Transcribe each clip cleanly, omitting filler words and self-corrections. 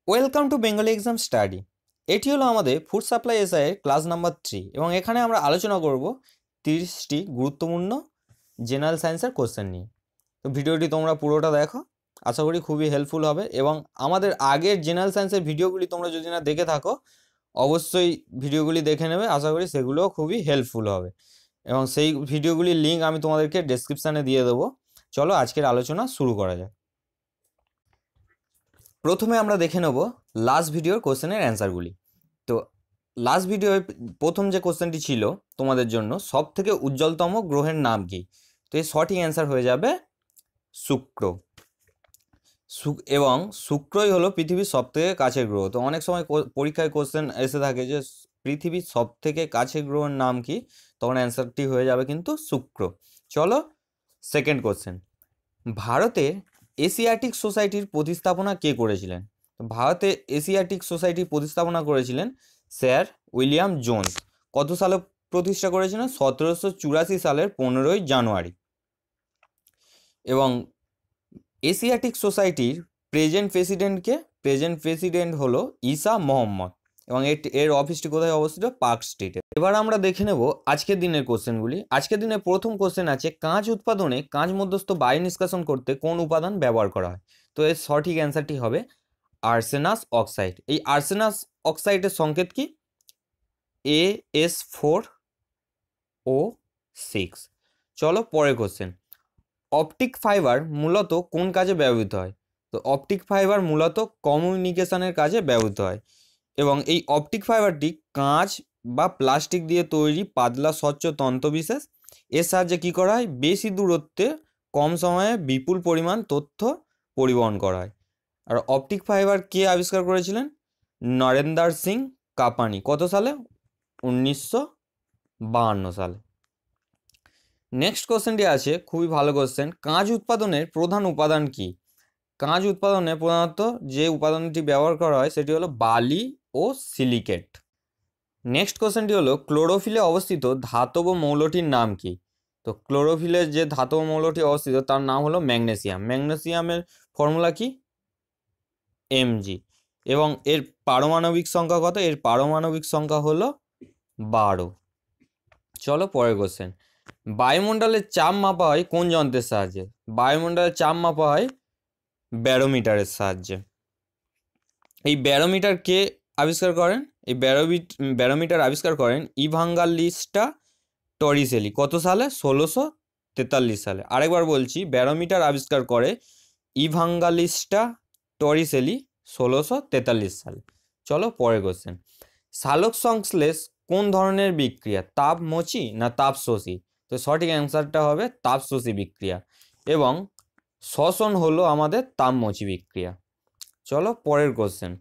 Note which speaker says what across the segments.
Speaker 1: Welcome to Bengali exam study. এটি হলো আমাদের ফুড সাপ্লাই এসআইয়ের ক্লাস নাম্বার 3 এবং এখানে আমরা আলোচনা করব 30টি গুরুত্বপূর্ণ জেনারেল সায়েন্সের কোশ্চেন নিয়ে। তো ভিডিওটি তোমরা পুরোটা দেখো, আশা করি খুবই হেল্পফুল হবে। এবং আমাদের আগের জেনারেল সায়েন্সের ভিডিওগুলি তোমরা যদি না দেখে থাকো অবশ্যই ভিডিওগুলি দেখে নেবে, আশা করি সেগুলোও খুবই হেল্পফুল হবে এবং সেই ভিডিওগুলির লিঙ্ক আমি তোমাদেরকে ডেসক্রিপশানে দিয়ে দেবো। চলো আজকের আলোচনা শুরু করা যাক। প্রথমে আমরা দেখে নেব লাস্ট ভিডিওর কোশ্চেনের অ্যান্সারগুলি। তো লাস্ট ভিডিওর প্রথম যে কোশ্চেনটি ছিল তোমাদের জন্য, সব থেকে উজ্জ্বলতম গ্রহের নাম কি? তো এর সঠিক অ্যান্সার হয়ে যাবে শুক্র। এবং শুক্রই হলো পৃথিবীর সব থেকে কাছের গ্রহ। তো অনেক সময় পরীক্ষায় কোশ্চেন এসে থাকে যে পৃথিবীর সব থেকে কাছের গ্রহের নাম কি, তখন অ্যান্সারটি হয়ে যাবে কিন্তু শুক্র। চলো সেকেন্ড কোশ্চেন। ভারতে এশিয়াটিক সোসাইটির প্রতিস্থাপনা কে করেছিলেন? ভারতে এশিয়াটিক সোসাইটির প্রতিস্থাপনা করেছিলেন স্যার উইলিয়াম জোন্স। কত সালে প্রতিষ্ঠা করেছিলেন? 1784 সালের 15ই জানুয়ারি। এবং এশিয়াটিক সোসাইটির প্রেজেন্ট প্রেসিডেন্টকে? প্রেজেন্ট প্রেসিডেন্ট হলো ঈসা মোহাম্মদ এবং এর অফিসটি কোথায় অবস্থিত? পার্ক স্ট্রিটে। এবার আমরা দেখে নেব আজকের দিনের কোশ্চেনগুলি। আজকের দিনের প্রথম কোশ্চেন আছে, কাঁচ উৎপাদনে কাঁচ মধ্যস্থ বায়ু নিষ্কাশন করতে কোন উপাদান ব্যবহার করা হয়? তো এর সঠিক অ্যান্সারটি হবে আর্সেনাস অক্সাইড। এই আর্সেনাস অক্সাইডের সংকেত কি? AS4O6। চলো পরের কোশ্চেন। অপটিক ফাইবার মূলত কোন কাজে ব্যবহৃত হয়? তো অপটিক ফাইবার মূলত কমিউনিকেশনের কাজে ব্যবহৃত হয় এবং এই অপটিক ফাইবারটি কাঁচ বা প্লাস্টিক দিয়ে তৈরি পাতলা স্বচ্ছ তন্তুবিশেষ। এর সাহায্যে কী করা হয়? বেশি দূরত্বে কম সময়ে বিপুল পরিমাণ তথ্য পরিবহন করা হয়। আর অপটিক ফাইবার কে আবিষ্কার করেছিলেন? নরেন্দ্র সিং কাপানি। কত সালে? 1952 সালে। নেক্সট কোশ্চেনটি আছে, খুবই ভালো কোশ্চেন। কাঁচ উৎপাদনের প্রধান উপাদান কি? কাঁচ উৎপাদনে প্রধানত যে উপাদানটি ব্যবহার করা হয় সেটি হলো বালি ও সিলিকেট। নেক্সট কোশ্চেনটি হলো, ক্লোরোফিলে অবস্থিত ধাতব মৌলটির নাম কি? তো ক্লোরোফিলের যে ধাতব মৌলটি অবস্থিত তার নাম হলো ম্যাগনেসিয়াম। ম্যাগনেসিয়ামের ফর্মুলা কি? Mg। এবং এর পারমাণবিক সংখ্যা কত? এর পারমাণবিক সংখ্যা হলো 12। চলো পরের কোশ্চেন। বায়ুমণ্ডলের চাপ মাপা হয় কোন যন্ত্রের সাহায্যে? বায়ুমণ্ডলের চাপ মাপা হয় ব্যারোমিটারের সাহায্যে। এই ব্যারোমিটার কে আবিষ্কার করেন? এই ব্যারোমিটার আবিষ্কার করেন ইভাঙ্গালিস্টা টরিসেলি। কত সালে? 1643 সালে। আরেকবার বলছি, ব্যারোমিটার আবিষ্কার করে ইভাঙ্গালিস্টা টরিসেলি 1643 সালে। চলো পরের কোশ্চেন। সালোক সংশ্লেষ কোন ধরনের বিক্রিয়া? তাপমোচী না তাপশোষী? তো সঠিক অ্যান্সারটা হবে তাপশোষী বিক্রিয়া এবং শ্বসন হলো আমাদের তাপমোচী বিক্রিয়া। চলো পরের কোশ্চেন।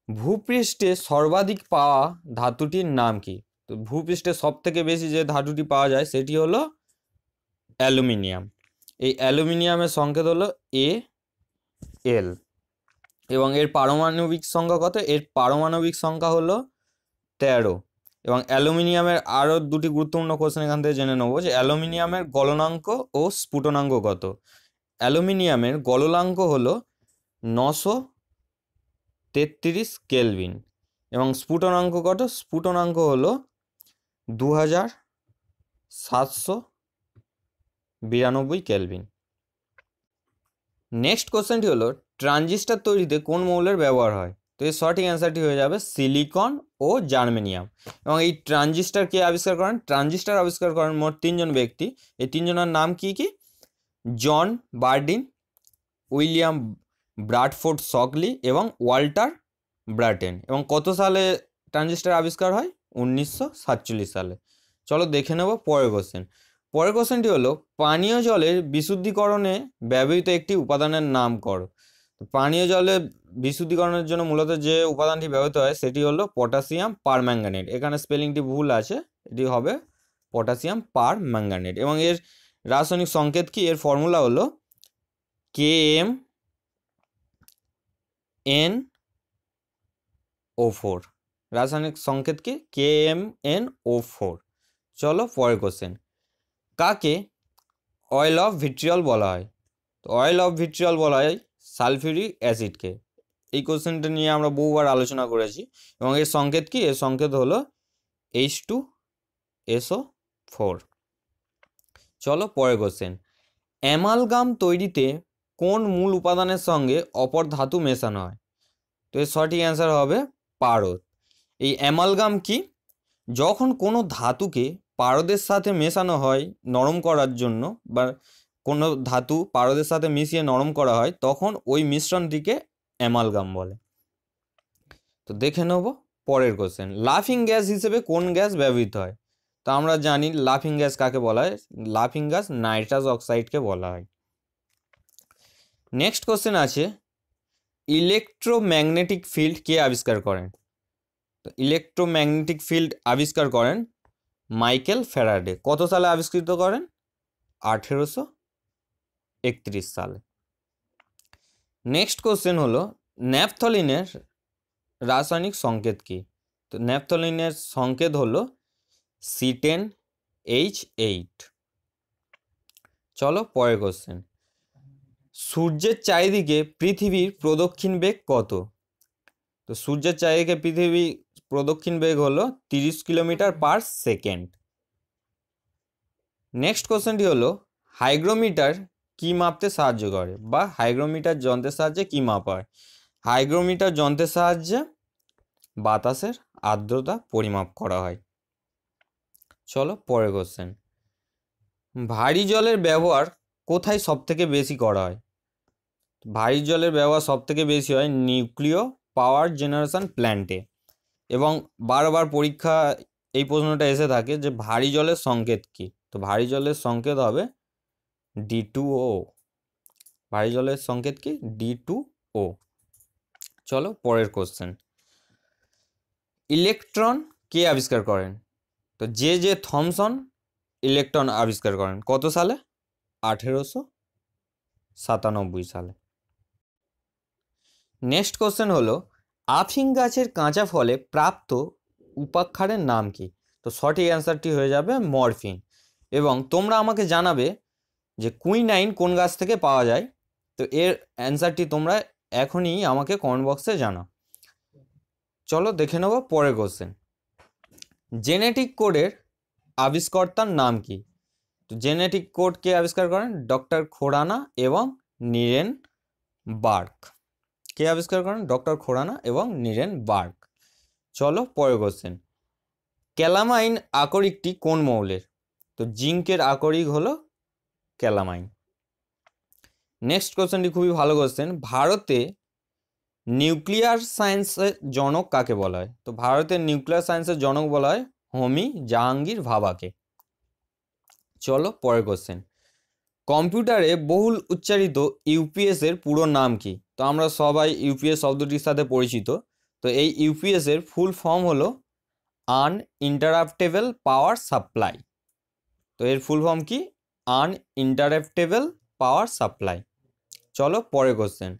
Speaker 1: ভূপৃষ্ঠে সর্বাধিক পাওয়া ধাতুটির নাম কি? তো ভূপৃষ্ঠে সব থেকে বেশি যে ধাতুটি পাওয়া যায় সেটি হলো অ্যালুমিনিয়াম। এই অ্যালুমিনিয়ামের সংকেত হলো Al এবং এর পারমাণবিক সংখ্যা কত? এর পারমাণবিক সংখ্যা হলো 13। এবং অ্যালুমিনিয়ামের আরও দুটি গুরুত্বপূর্ণ কোশ্চেন এখান থেকে জেনে নেবো যে অ্যালুমিনিয়ামের গলনাঙ্ক ও স্ফুটনাঙ্ক কত? অ্যালুমিনিয়ামের গলনাঙ্ক হলো 933 কেলভিন এবং স্ফুটনাঙ্ক কত? স্ফুটনাঙ্ক হলো 2792 কেলভিন। নেক্সট কোশ্চেনটি হলো, ট্রানজিস্টার তৈরিতে কোন মৌলের ব্যবহার হয়? তো এর সঠিক অ্যান্সারটি হয়ে যাবে সিলিকন ও জার্মেনিয়াম। এবং এই ট্রানজিস্টার কে আবিষ্কার করেন? ট্রানজিস্টার আবিষ্কার করেন মোট 3জন ব্যক্তি। এই 3জনের নাম কি কি? জন বার্ডিন, উইলিয়াম ব্রাডফোর্ড শকলি এবং ওয়াল্টার ব্রাটেন। এবং কত সালে ট্রানজিস্টার আবিষ্কার হয়? 1947 সালে। চলো দেখে নেব পরের কোশ্চেন। পরের কোশ্চেনটি হলো, পানীয় জলের বিশুদ্ধিকরণে ব্যবহৃত একটি উপাদানের নাম করো। পানীয় জলের বিশুদ্ধিকরণের জন্য মূলত যে উপাদানটি ব্যবহৃত হয় সেটি হলো পটাশিয়াম পারম্যাঙ্গানেট। এখানে স্পেলিংটি ভুল আছে, এটি হবে পটাশিয়াম পারম্যাঙ্গানেট। এবং এর রাসায়নিক সংকেত কি? এর ফর্মুলা হলো KMnO4। রাসায়নিক সংকেত কি? KMnO4। চলো পরের কোশ্চেন। কাকে অয়েল অফ ভিট্রিয়ল বলা হয়? তো অয়েল অফ ভিট্রিয়ল বলা হয় সালফিউরিক অ্যাসিডকে। এই কোশ্চেনটা নিয়ে আমরা বহুবার আলোচনা করেছি এবং এর সংকেত কি? এর সংকেত হলো H2SO4। চলো পরের কোশ্চেন, অ্যামালগাম তৈরিতে কোন মূল উপাদানের সঙ্গে অপর ধাতু মেশানো হয়? তো এর সঠিক অ্যান্সার হবে পারদ। এই অ্যামালগাম কি? যখন কোনো ধাতুকে পারদের সাথে মেশানো হয় নরম করার জন্য, বা কোনো ধাতু পারদের সাথে মিশিয়ে নরম করা হয়, তখন ওই মিশ্রণটিকে অ্যামালগাম বলে। তো দেখে নেব পরের কোশ্চেন, লাফিং গ্যাস হিসেবে কোন গ্যাস ব্যবহৃত হয়? তো আমরা জানি লাফিং গ্যাস কাকে বলা হয়। লাফিং গ্যাস নাইট্রাস অক্সাইডকে বলা হয়। নেক্সট কোশ্চেন আছে, ইলেকট্রোম্যাগনেটিক ফিল্ড কে আবিষ্কার করেন? তো ইলেকট্রোম্যাগনেটিক ফিল্ড আবিষ্কার করেন মাইকেল ফ্যারাডে। কত সালে আবিষ্কৃত করেন? 1831 সালে। নেক্সট কোশ্চেন হলো, ন্যাপথলিনের রাসায়নিক সংকেত কি? তো ন্যাপথলিনের সংকেত হলো C10H8। চলো পরের কোশ্চেন, সূর্যের চারিদিকে পৃথিবীর প্রদক্ষিণ বেগ কত? তো সূর্যের চারিদিকে পৃথিবীর প্রদক্ষিণ বেগ হলো 30 কিলোমিটার পার সেকেন্ড। নেক্সট কোশ্চেনটি হলো, হাইগ্রোমিটার কি মাপতে সাহায্য করে, বা হাইগ্রোমিটার যন্ত্রের সাহায্যে কি মাপা হয়? হাইগ্রোমিটার যন্ত্রের সাহায্যে বাতাসের আর্দ্রতা পরিমাপ করা হয়। চলো পরের কোশ্চেন, ভারী জলের ব্যবহার কোথায় সব থেকে বেশি করা হয়? ভারী জলের ব্যবহার সব থেকে বেশি হয় নিউক্লিয় পাওয়ার জেনারেশন প্ল্যান্টে। এবং বারবার পরীক্ষা এই প্রশ্নটা এসে থাকে যে ভারী জলের সংকেত কি? তো ভারী জলের সংকেত হবে D2O। ভারী জলের সংকেত কি? D2O। চলো পরের কোশ্চেন, ইলেকট্রন কে আবিষ্কার করেন? তো জে থমসন ইলেকট্রন আবিষ্কার করেন কত সালে? 1897 সালে। নেক্সট কোশ্চেন হলো, আফিং গাছের কাঁচা ফলে প্রাপ্ত উপাক্ষারের নাম কি? তো সঠিক অ্যান্সারটি হয়ে যাবে মরফিন। এবং তোমরা আমাকে জানাবে যে কুইনাইন কোন গাছ থেকে পাওয়া যায়। তো এর অ্যান্সারটি তোমরা এখনই আমাকে কমেন্ট বক্সে জানাও। চলো দেখে নেব পরের কোশ্চেন, জেনেটিক কোডের আবিষ্কর্তার নাম কি? তো জেনেটিক কোড কে আবিষ্কার করেন? ডক্টর খোরানা এবং নীরেন বার্গ। কে আবিষ্কার করেন? ডক্টর খোরানা এবং নীরেন বার্গ। চলো পরের কোশ্চেন, ক্যালামাইন আকরিকটি কোন মৌলের? তো জিঙ্কের আকরিক হলো ক্যালামাইন। নেক্সট কোশ্চেনটি খুবই ভালো কোশ্চেন, ভারতে নিউক্লিয়ার সায়েন্সের জনক কাকে বলা হয়? তো ভারতের নিউক্লিয়ার সায়েন্সের জনক বলা হয় হোমি জাহাঙ্গীর ভাবাকে। চলো পরের কোশ্চেন, কম্পিউটারে বহুল উচ্চারিত ইউপিএস এর পুরো নাম কি? তো আমরা সবাই ইউপিএস শব্দটির সাথে পরিচিত। তো এই ইউপিএস এর ফুল ফর্ম হলো আনইন্টারাপ্টেবল পাওয়ার সাপ্লাই। তো এর ফুল ফর্ম কি? আনইন্টারাপ্টেবল পাওয়ার সাপ্লাই। চলো পরের কোশ্চেন,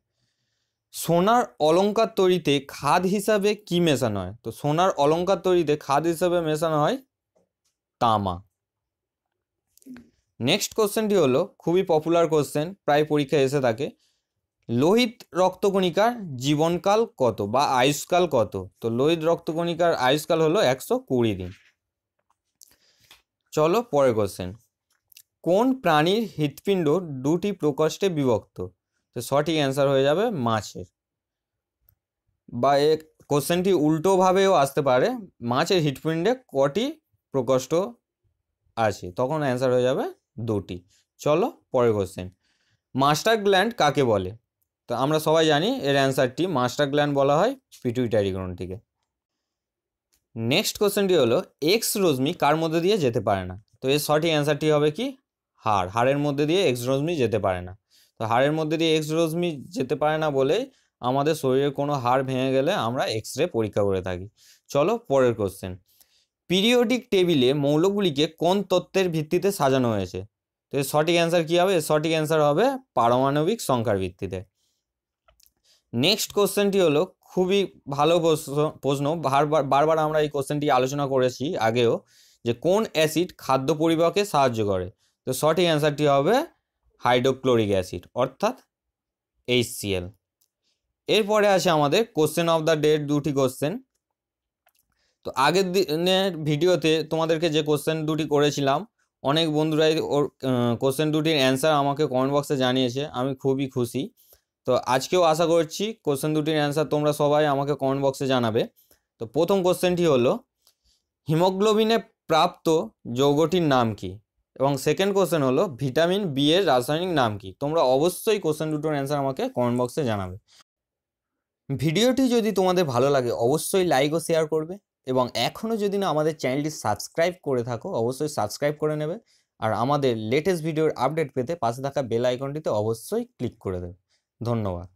Speaker 1: সোনার অলংকার তৈরিতে খাদ হিসাবে কি মেশানো হয়? তো সোনার অলংকার তৈরিতে খাদ হিসাবে মেশানো হয় তামা। নেক্সট কোশ্চেনটি হলো খুবই পপুলার কোশ্চেন, প্রায় পরীক্ষায় এসে থাকে, লোহিত রক্তকণিকার জীবনকাল কত বা আয়ুষ্কাল কত? তো লোহিত রক্তকণিকার আয়ুষ্কাল হলো 120 দিন। চলো পরের কোশ্চেন, কোন প্রাণীর হৃৎপিণ্ড দুটি প্রকোষ্ঠে বিভক্ত? তো সঠিক অ্যান্সার হয়ে যাবে মাছের। বা এ কোশ্চেনটি উল্টোভাবেও আসতে পারে, মাছের হৃৎপিণ্ডে কটি প্রকোষ্ঠ আছে? তখন অ্যান্সার হয়ে যাবে 2টি। চলো পরের কোশ্চেন, মাস্টার গ্ল্যান্ড কাকে বলে? তো আমরা সবাই জানি এর অ্যান্সারটি মাস্টার গ্ল্যান্ড বলা হয় পিটুইটারি গ্রন্থিকে। নেক্সট কোশ্চেনটি হলো, এক্স রশ্মি কার মধ্যে দিয়ে যেতে পারে না? তো এর সঠিক অ্যান্সারটি হবে কি? হাড়ের মধ্যে দিয়ে এক্স রশ্মি যেতে পারে না। তো হাড়ের মধ্যে দিয়ে এক্স রশ্মি যেতে পারে না বলেই আমাদের শরীরের কোনো হাড় ভেঙে গেলে আমরা এক্স রে পরীক্ষা করে থাকি। চলো পরের কোশ্চেন, পিরিয়ডিক টেবিলে মৌলগুলিকে কোন তত্ত্বের ভিত্তিতে সাজানো হয়েছে? তো এর সঠিক অ্যান্সার কি হবে? সঠিক অ্যান্সার হবে পারমাণবিক সংখ্যার ভিত্তিতে। নেক্সট কোশ্চেনটি হলো খুবই ভালো প্রশ্ন, বারবার আমরা এই কোশ্চেনটি আলোচনা করেছি আগেও, যে কোন অ্যাসিড খাদ্য পরিপাকে সাহায্য করে? তো সঠিক অ্যান্সারটি হবে হাইড্রোক্লোরিক অ্যাসিড অর্থাৎ HCl। এরপরে আছে আমাদের কোশ্চেন অফ দ্য ডে দুটি কোশ্চেন। তো আগের দিনের ভিডিওতে তোমাদেরকে যে কোশ্চেন দুটি করেছিলাম, অনেক বন্ধুরাই ওর কোশ্চেন দুটির অ্যান্সার আমাকে কমেন্ট বক্সে জানিয়েছে, আমি খুবই খুশি। তো আজকেও আশা করছি কোশ্চেন দুটির অ্যান্সার তোমরা সবাই আমাকে কমেন্ট বক্সে জানাবে। তো প্রথম কোশ্চেনটি হলো হিমোগ্লোবিনে প্রাপ্ত যৌগটির নাম কি, এবং সেকেন্ড কোশ্চেন হলো ভিটামিন বি এর রাসায়নিক নাম কি। তোমরা অবশ্যই কোশ্চেন দুটোর অ্যান্সার আমাকে কমেন্ট বক্সে জানাবে। ভিডিওটি যদি তোমাদের ভালো লাগে অবশ্যই লাইক ও শেয়ার করবে, এবং এখনও যদি না আমাদের চ্যানেলটি সাবস্ক্রাইব করে থাকো অবশ্যই সাবস্ক্রাইব করে নেবে, আর আমাদের লেটেস্ট ভিডিওর আপডেট পেতে পাশে থাকা বেল আইকনটিতে অবশ্যই ক্লিক করে দেবে। ধন্যবাদ।